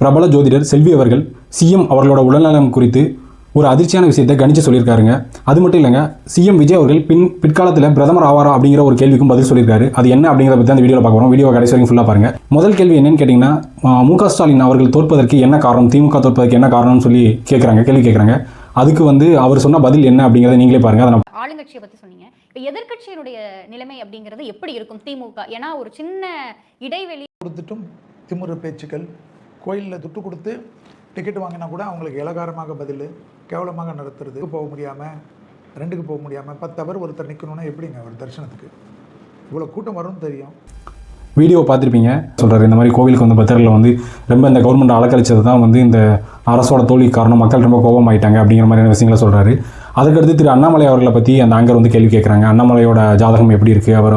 பிரபல ஜோதிடர் செல்வி அவர்கள் சிஎம் அவர்களோட உடல்நலம் குறித்து ஒரு அதிர்ச்சியான விஷயத்தை கணிச்சு சொல்லியிருக்காருங்க. அது மட்டும் இல்லைங்க, சிஎம் விஜய் அவர்கள் பிற்காலத்தில் பிரதமர் ஆவாரா அப்படிங்கிற ஒரு கேள்விக்கும் பதில் சொல்லியிருக்காரு. அது என்ன அப்படிங்கிறத பற்றி அந்த வீடியோவில் பார்க்க போகிறோம். வீடியோ கடைசி வரைக்கும் ஃபுல்லாக பாருங்கள். முதல் கேள்வி என்னன்னு கேட்டிங்கன்னா, முக ஸ்டாலின் அவர்கள் தோற்பதற்கு என்ன காரணம், திமுக தோற்பதற்கு என்ன காரணம்னு சொல்லி கேள்வி கேட்குறாங்க. அதுக்கு அவர் சொன்ன பதில் என்ன அப்படிங்கிறத நீங்களே பாருங்கள். ஆளுங்கட்சியை பற்றி சொன்னீங்க. இப்போ எதிர்க்கட்சியினுடைய நிலைமை அப்படிங்கிறது எப்படி இருக்கும் திமுக? ஏன்னா ஒரு சின்ன இடைவெளி கொடுத்துட்டும் திமுக பேச்சுக்கள், கோயிலில் துட்டு கொடுத்து டிக்கெட் வாங்கினா கூட அவங்களுக்கு இலகாரமாக பதில், கேவலமாக நடத்துறது, போக முடியாமல் 2க்கு போக முடியாமல் 10 அவர் ஒருத்தர் நிற்கணும்னா எப்படிங்க ஒரு தரிசனத்துக்கு இவ்வளோ கூட்டம் வரும்னு தெரியும். வீடியோ பார்த்துருப்பீங்க. சொல்கிறார், இந்த மாதிரி கோவிலுக்கு வந்து பக்தர்களை ரொம்ப இந்த கவர்மெண்ட் அலக்கழிச்சது தான் இந்த அரசோட தோல்வி காரணம், மக்கள் ரொம்ப கோபமாயிட்டாங்க அப்படிங்கிற மாதிரியான விஷயங்களை சொல்கிறாரு. அதுக்கடுத்து திரு அண்ணாமலை அவர்களை பற்றி அந்த ஆங்கர் கேள்வி கேட்குறாங்க. அண்ணாமலையோட ஜாதகம் எப்படி இருக்குது, அவர்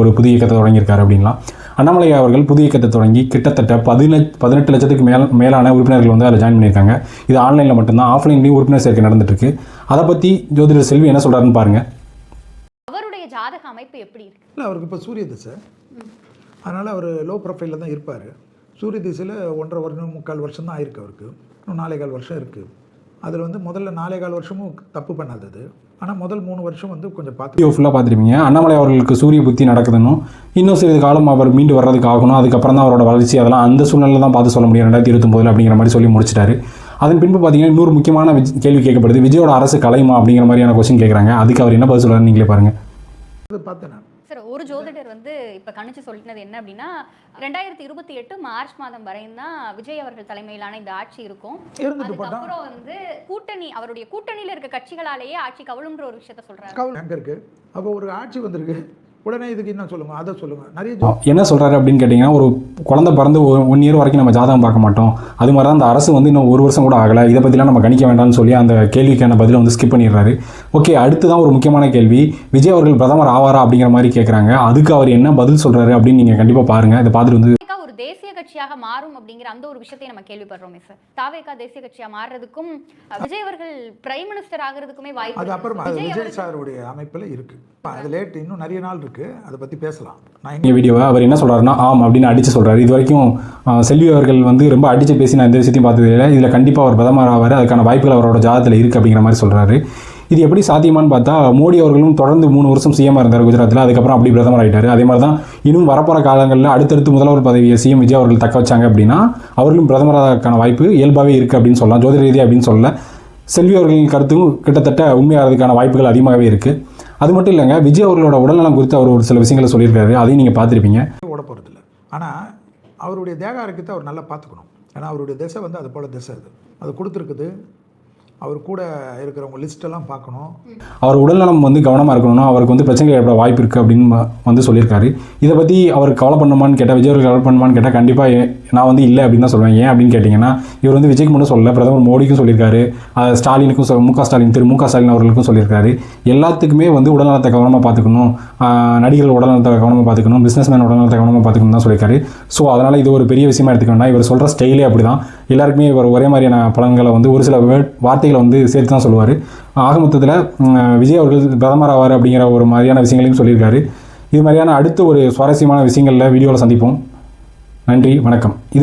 ஒரு புதிய இயக்கத்தை தொடங்கியிருக்காரு அப்படின்லாம். அண்ணாமலை அவர்கள் புதிய இயக்கத்தை தொடங்கி கிட்டத்தட்ட 18 லட்சத்துக்கு மேலான உறுப்பினர்கள் அதில் ஜாயின் பண்ணியிருக்காங்க. இது ஆன்லைனில் மட்டும்தான், ஆஃப்லைன்லேயும் உறுப்பினர் சேர்க்கை நடந்துட்டுருக்கு. அதை பற்றி ஜோதிடர் செல்வி என்ன சொல்கிறாருன்னு பாருங்கள். அவருடைய ஜாதக அமைப்பு எப்படி இருக்கு? இல்லை, அவருக்கு இப்போ சூரிய திசை, அதனால் அவர் லோ ப்ரொஃபைலில் தான் இருப்பார். சூரிய திசையில் 1.5 வருஷம் 3/4 வருஷம் தான் ஆயிருக்கு. அவருக்கு இன்னும் 4.25 வருஷம் இருக்குது. அதில் முதல்ல 4.25 வருஷமும் தப்பு பண்ணாதது. ஆனால் முதல் 3 வருஷம் கொஞ்சம் பார்த்து ஃபுல்லாக பார்த்துருப்பீங்க. அண்ணாமலை அவர்களுக்கு சூரிய புத்தி நடக்குதுன்னு இன்னும் சிறிது காலம் அவர் மீண்டு வர்றதுக்கு ஆகணும், அதுக்கப்புறம் தான் அவரோட வளர்ச்சி, அதெல்லாம் அந்த சூழ்நிலை தான் பார்த்து சொல்ல முடியும் 2029 அப்படிங்கிற மாதிரி சொல்லி முடிச்சிட்டாரு. அதன் பின்பு பார்த்தீங்கன்னா இன்னொரு முக்கியமான கேள்வி கேட்கப்படுது, விஜயோட அரசு கலையுமா அப்படிங்கிற மாதிரியான கொஸ்டின் கேட்குறாங்க. அதுக்கு அவர் என்ன பதில் சொல்கிறாரு நீங்களே பாருங்கள். பார்த்தேன் சார், ஒரு ஜோதிடர் இப்போ கணிச்சு சொல்லினது என்ன அப்படின்னா, 2028 மார்ச் மாதம் வரையும் தான் விஜய் அவர்கள் தலைமையிலான இந்த ஆட்சி இருக்கும். அதுக்கப்புறம் கூட்டணி, அவருடைய கூட்டணியில் இருக்க கட்சிகளாலேயே ஆட்சி கவுளுன்ற ஒரு விஷயத்த சொல்றாரு. இருக்கு. அப்போ ஒரு ஆட்சி வந்திருக்கு, உடனே இதுக்கு என்ன சொல்லுங்க, அதை சொல்லுங்க. நிறைய என்ன சொல்றாரு அப்படின்னு கேட்டிங்கன்னா, ஒரு குழந்தை பிறந்து 1 இயர் வரைக்கும் நம்ம ஜாதகம் பார்க்க மாட்டோம், அது மாதிரி தான் அந்த அரசு இன்னும் 1 வருஷம் கூட ஆகலை, இதை பற்றிலாம் நம்ம கணிக்க வேண்டாம்னு சொல்லி அந்த கேள்விக்கான பதிலை ஸ்கிப் பண்ணிடுறாரு. ஓகே, அடுத்து தான் ஒரு முக்கியமான கேள்வி, விஜய் அவர்கள் பிரதமர் ஆவாரா அப்படிங்கிற மாதிரி கேட்குறாங்க. அதுக்கு அவர் என்ன பதில் சொல்றாரு அப்படின்னு நீங்கள் கண்டிப்பாக பாருங்கள். இதை பார்த்துட்டு தேசிய கட்சியாக மாறும் அப்படிங்கிற அந்த ஒரு விஷயத்தை நம்ம கேள்விப்படுறோமே சார். தாவேகா தேசிய கட்சியா மாறுறதுக்கும் விஜய் அவர்கள் பிரைம் மினிஸ்டர் ஆகிறதுக்குமே வாய்ப்பு. அது அப்புறமா விஜய் சாருடைய அமைப்பில் இருக்கு. அது லேட், இன்னும் நிறைய நாள் இருக்கு, அதை பற்றி பேசலாம். இந்த வீடியோவை அவர் என்ன சொல்றாருன்னா, ஆம் அப்படின்னு அடிச்சு சொல்றாரு. இது வரைக்கும் செல்வி அவர்கள் ரொம்ப அடிச்சு பேசி நான் இந்த விஷயத்தையும் பார்த்தது இல்லை. இதில் கண்டிப்பாக அவர் பிரதமர் ஆவார், அதுக்கான வாய்ப்புகள் அவரோட ஜாதகத்தில் இருக்குது அப்படிங்கிற மாதிரி சொல்றாரு. இது எப்படி சாத்தியமானு பார்த்தா, மோடி அவர்களும் தொடர்ந்து 3 வருஷம் சிஎம் இருந்தார் குஜராத்தில், அதுக்கப்புறம் அப்படி பிரதமர் ஆகிட்டார். அதே மாதிரி தான் இன்னும் வரப்போகிற காலங்களில் அடுத்தடுத்து முதல்வர் பதவியை சிஎம் விஜய் அவர்கள் தக்க வச்சாங்க அப்படின்னா அவர்களும் பிரதமராக வாய்ப்பு இயல்பாகவே இருக்குது அப்படின்னு சொல்லலாம். ஜோதிட ரீதி அப்படின்னு சொல்ல, செல்வி அவர்களின் கருத்தும் கிட்டத்தட்ட உண்மையாகிறதுக்கான வாய்ப்புகள் அதிகமாகவே இருக்குது. அது மட்டும் இல்லைங்க, விஜய் அவர்களோட உடல்நலம் குறித்து அவர் ஒரு சில விஷயங்களை சொல்லியிருக்காரு, அதையும் நீங்கள் பார்த்துருப்பீங்க. ஓட போகிறது இல்லை, ஆனால் அவருடைய தேக ஆரோக்கியத்தை அவர் நல்லா பார்த்துக்கணும். ஏன்னா அவருடைய திசை அது போல் திசை, அது கொடுத்துருக்குது. அவர் கூட இருக்கிறவங்க லிஸ்ட்டெல்லாம் பார்க்கணும். அவர் உடல்நலம் கவனமாக இருக்கணும்னா அவருக்கு பிரச்சனைகள் ஏற்பட வாய்ப்பு இருக்குது அப்படின்னு சொல்லியிருக்காரு. இதை பற்றி அவர் கவலை பண்ணுமான்னு கேட்டால், விஜய் அவர்கள் கவலை பண்ணுமான்னு கேட்டால் கண்டிப்பாக நான் இல்லை அப்படின்னு தான் சொல்லுவேன். ஏன் அப்படின்னு கேட்டிங்கன்னா, இவர் விஜய்க்கு மட்டும் சொல்லலை, பிரதமர் மோடிக்கும் சொல்லியிருக்காரு, ஸ்டாலினுக்கும் திரு மு க ஸ்டாலின் அவர்களுக்கும் சொல்லியிருக்காரு. எல்லாத்துக்குமே உடல்நலத்தை கவனமாக பார்த்துக்கணும், நடிகர்கள் உடல்நலத்தை கவனமாக பார்த்துக்கணும், பிஸ்னஸ்மேன் உடல்நலத்தை கவனமாக பார்த்துக்கணும் தான் சொல்லியிருக்காரு. ஸோ அதனால் இது ஒரு பெரிய விஷயமா எடுத்துக்க வேண்டாம். இவர் சொல்கிற ஸ்டைலே அப்படி தான், எல்லாருக்குமே இவர் ஒரே மாதிரியான பலன்களை ஒரு சில வார்த்தைகளை சேர்த்து தான் சொல்லுவார். ஆக மொத்தத்தில் விஜய் அவர்கள் பிரதமர் ஆவார் அப்படிங்கிற ஒரு மாதிரியான விஷயங்களையும் சொல்லியிருக்காரு. இது மாதிரியான அடுத்த ஒரு சுவாரஸ்யமான விஷயங்களில் வீடியோவில் சந்திப்போம். நன்றி, வணக்கம். இது